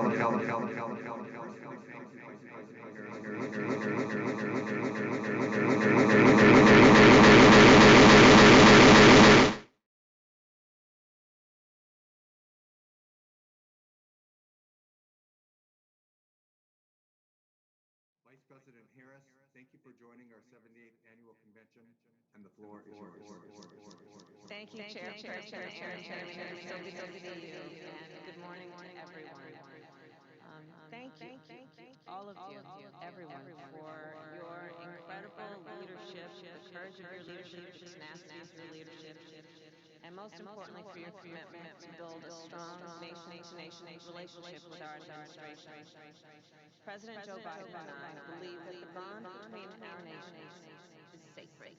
Vice President Harris, thank you for joining our 78th Annual Convention, and the floor is yours. Thank you, Chairperson Aaron. So good to see you, and good morning to everyone. Thank you, all of you, everyone, for your incredible leadership, the courage of your leadership, the tenacity of your leadership, and most importantly, for your commitment to build a strong nation-to-nation relationship with our administration. President Joe Biden and I believe that the bond between our nations is sacred,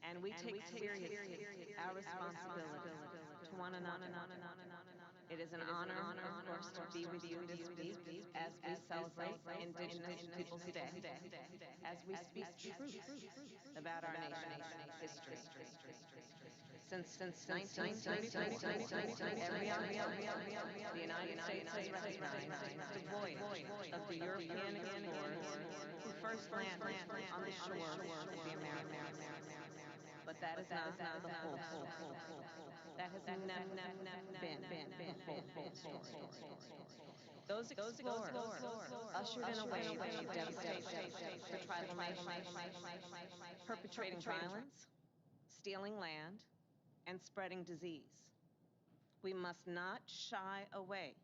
and we take seriously our responsibility to one another. It is an honor, of course, to be with you this week as we celebrate Indigenous Peoples Day, as we speak truth about our nation's history. Since 1934, every October, the United States has recognized the voyage of the European explorers who first landed on the shores of the Americas. But that is not the whole story. That has never been the whole story. Those explorers ushered in a wave of devastation for tribal nations, perpetrating violence, stealing land, and spreading disease. We must not shy away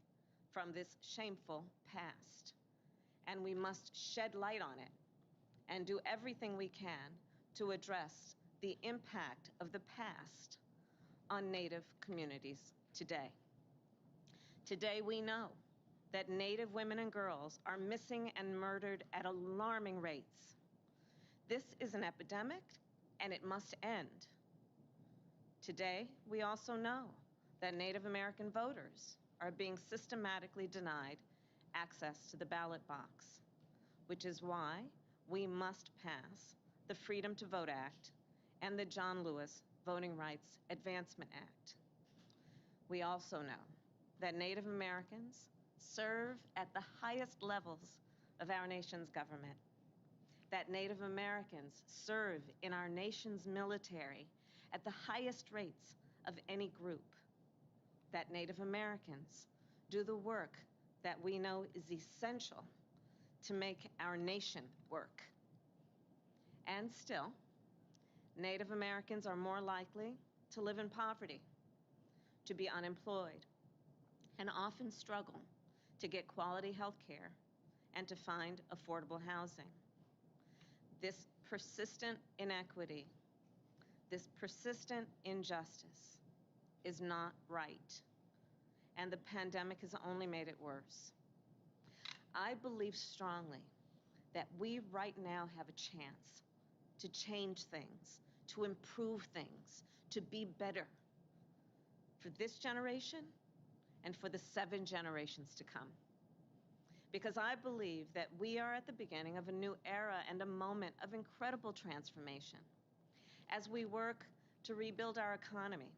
from this shameful past, and we must shed light on it and do everything we can to address the impact of the past on Native communities today. Today, we know that Native women and girls are missing and murdered at alarming rates. This is an epidemic, and it must end. Today, we also know that Native American voters are being systematically denied access to the ballot box, which is why we must pass the Freedom to Vote Act and the John Lewis Voting Rights Advancement Act. We also know that Native Americans serve at the highest levels of our nation's government, that Native Americans serve in our nation's military at the highest rates of any group, that Native Americans do the work that we know is essential to make our nation work. And still, Native Americans are more likely to live in poverty, to be unemployed, and often struggle to get quality health care and to find affordable housing. This persistent inequity, this persistent injustice is not right, and the pandemic has only made it worse. I believe strongly that we right now have a chance to change things, to improve things, to be better for this generation and for the 7 generations to come. Because I believe that we are at the beginning of a new era and a moment of incredible transformation. As we work to rebuild our economy,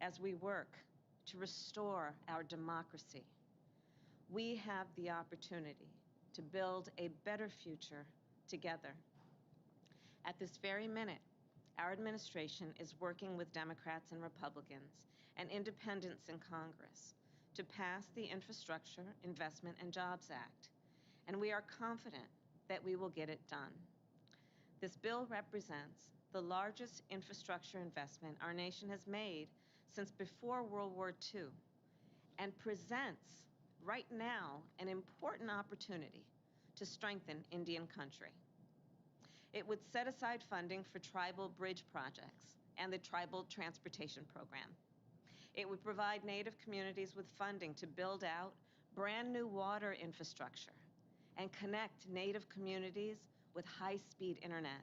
as we work to restore our democracy, we have the opportunity to build a better future together. At this very minute, our administration is working with Democrats and Republicans and independents in Congress to pass the Infrastructure Investment and Jobs Act, and we are confident that we will get it done. This bill represents the largest infrastructure investment our nation has made since before World War II and presents right now an important opportunity to strengthen Indian country. It would set aside funding for tribal bridge projects and the Tribal Transportation Program. It would provide Native communities with funding to build out brand new water infrastructure and connect Native communities with high-speed internet,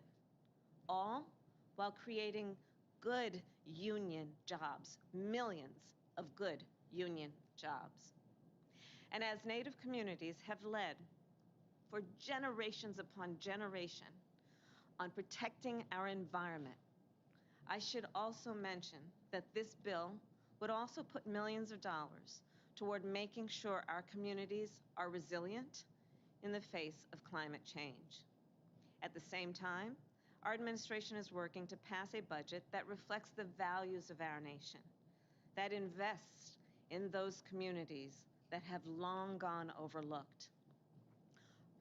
all while creating good union jobs, millions of good union jobs. And as Native communities have led for generations upon generation on protecting our environment, I should also mention that this bill would also put millions of dollars toward making sure our communities are resilient in the face of climate change. At the same time, our administration is working to pass a budget that reflects the values of our nation, that invests in those communities that have long gone overlooked.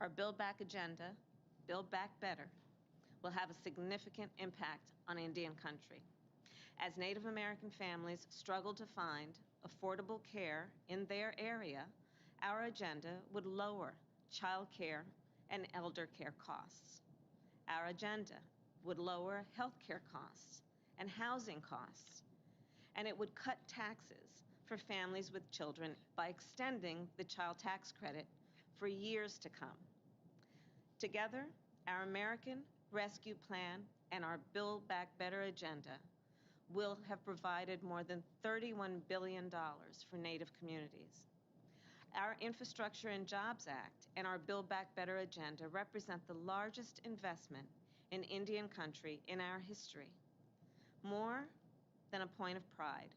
Our Build Back agenda, Build Back Better, will have a significant impact on Indian country. As Native American families struggle to find affordable care in their area, our agenda would lower child care and elder care costs. Our agenda would lower health care costs and housing costs, and it would cut taxes for families with children by extending the child tax credit for years to come. Together, our American Rescue Plan and our Build Back Better agenda will have provided more than $31 billion for Native communities. Our Infrastructure and Jobs Act and our Build Back Better agenda represent the largest investment in Indian country in our history. More than a point of pride,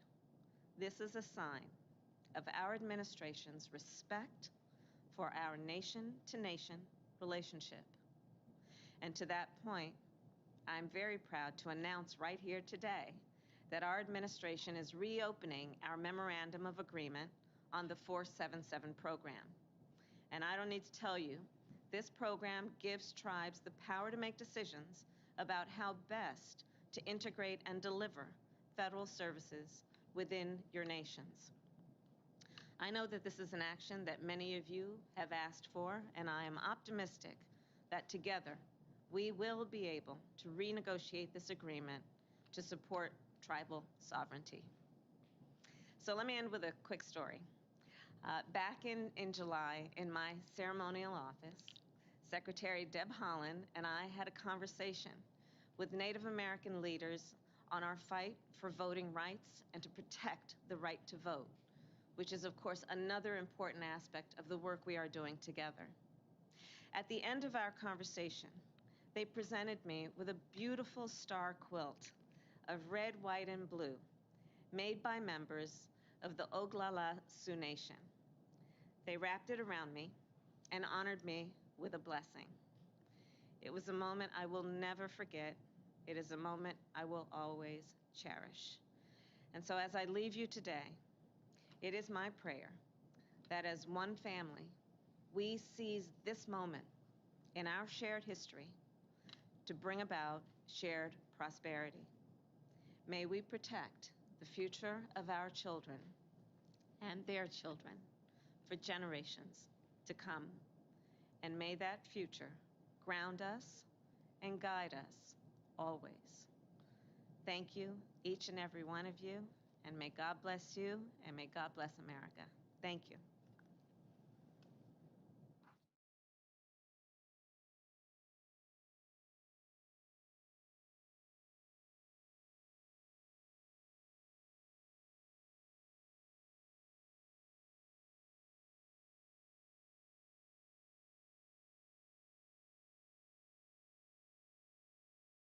this is a sign of our administration's respect for our nation-to-nation relationship. And to that point, I'm very proud to announce right here today that our administration is reopening our Memorandum of Agreement on the 477 program. And I don't need to tell you, this program gives tribes the power to make decisions about how best to integrate and deliver federal services within your nations. I know that this is an action that many of you have asked for, and I am optimistic that together we will be able to renegotiate this agreement to support tribal sovereignty. So let me end with a quick story. Back in July, in my ceremonial office, Secretary Deb Haaland and I had a conversation with Native American leaders on our fight for voting rights and to protect the right to vote, which is, of course, another important aspect of the work we are doing together. At the end of our conversation, they presented me with a beautiful star quilt of red, white, and blue made by members of the Oglala Sioux Nation. They wrapped it around me and honored me with a blessing. It was a moment I will never forget. It is a moment I will always cherish. And so as I leave you today, it is my prayer that as one family, we seize this moment in our shared history to bring about shared prosperity. May we protect the future of our children and their children for generations to come. And may that future ground us and guide us always. Thank you, each and every one of you, and may God bless you, and may God bless America. Thank you.